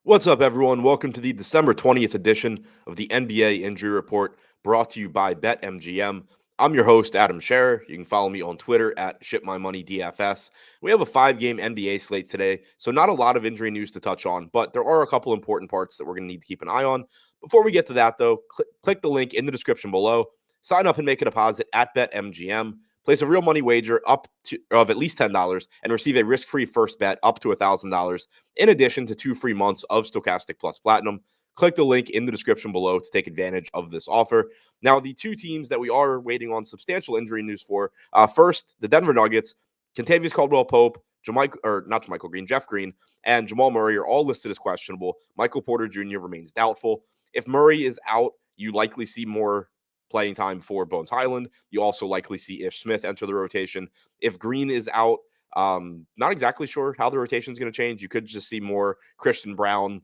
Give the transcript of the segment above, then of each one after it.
What's up, everyone? Welcome to the December 20th edition of the NBA Injury Report, brought to you by BetMGM. I'm your host, Adam Scherer. You can follow me on Twitter at ShipMyMoneyDFS. We have a 5-game NBA slate today, so not a lot of injury news to touch on, but there are a couple important parts that we're going to need to keep an eye on. Before we get to that, though, click the link in the description below. Sign up and make a deposit at BetMGM. Place a real money wager of at least $10 and receive a risk-free first bet up to $1,000, in addition to 2 free months of Stokastic Plus Platinum. Click the link in the description below to take advantage of this offer. Now, the two teams that we are waiting on substantial injury news for, first, the Denver Nuggets, Kentavious Caldwell-Pope, Jeff Green, and Jamal Murray are all listed as questionable. Michael Porter Jr. remains doubtful. If Murray is out, you likely see more playing time for Bones Highland. You also likely see Ish Smith enter the rotation. If Green is out, not exactly sure how the rotation is going to change. You could just see more Christian Brown,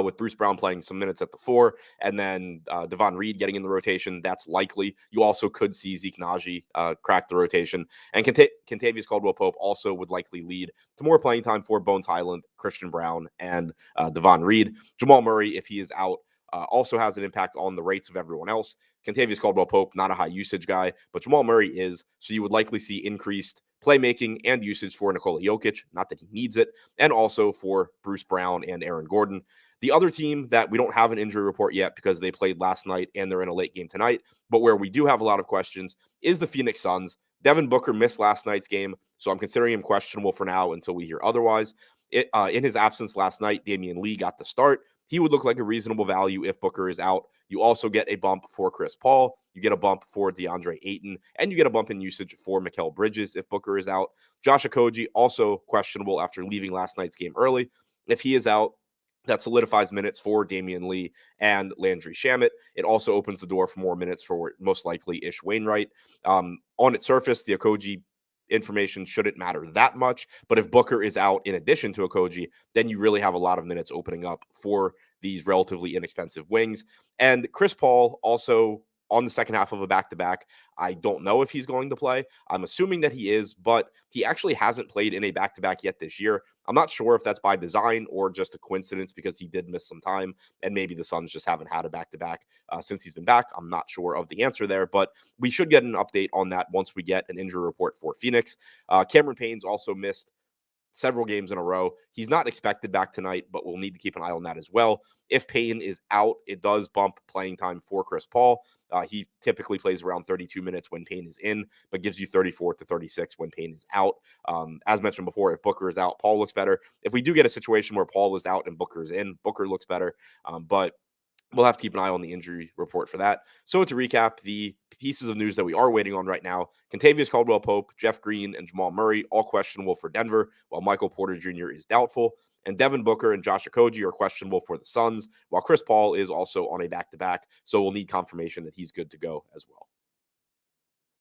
with Bruce Brown playing some minutes at the 4, and then Devon Reed getting in the rotation. That's likely. You also could see Zeke Naji crack the rotation. And Kentavious Caldwell-Pope also would likely lead to more playing time for Bones Highland, Christian Brown, and Devon Reed. Jamal Murray, if he is out, also has an impact on the rates of everyone else. Kentavious Caldwell-Pope, not a high usage guy, but Jamal Murray is. So you would likely see increased playmaking and usage for Nikola Jokic, not that he needs it, and also for Bruce Brown and Aaron Gordon. The other team that we don't have an injury report yet because they played last night and they're in a late game tonight, but where we do have a lot of questions, is the Phoenix Suns. Devin Booker missed last night's game, so I'm considering him questionable for now until we hear otherwise. In his absence last night, Damian Lee got the start. He would look like a reasonable value if Booker is out. You also get a bump for Chris Paul. You get a bump for DeAndre Ayton, and you get a bump in usage for Mikal Bridges if Booker is out. Josh Okogie, also questionable after leaving last night's game early. If he is out, that solidifies minutes for Damian Lee and Landry Shamet. It also opens the door for more minutes for most likely Ish Wainwright. On its surface, the Okogie information shouldn't matter that much, but if Booker is out in addition to Okogie, then you really have a lot of minutes opening up for these relatively inexpensive wings. And Chris Paul also on the second half of a back-to-back. I don't know if he's going to play. I'm assuming that he is, but he actually hasn't played in a back-to-back yet this year. I'm not sure if that's by design or just a coincidence because he did miss some time, and maybe the Suns just haven't had a back-to-back since he's been back. I'm not sure of the answer there, but we should get an update on that once we get an injury report for Phoenix. Cameron Payne's also missed several games in a row. He's not expected back tonight, but we'll need to keep an eye on that as well. If Payne is out, it does bump playing time for Chris Paul. He typically plays around 32 minutes when Payne is in, but gives you 34 to 36 when Payne is out. As mentioned before, if Booker is out, Paul looks better. If we do get a situation where Paul is out and Booker is in, Booker looks better. But we'll have to keep an eye on the injury report for that. So to recap, the pieces of news that we are waiting on right now, Kentavious Caldwell-Pope, Jeff Green, and Jamal Murray, all questionable for Denver, while Michael Porter Jr. is doubtful. And Devin Booker and Josh Okogie are questionable for the Suns, while Chris Paul is also on a back-to-back, so we'll need confirmation that he's good to go as well.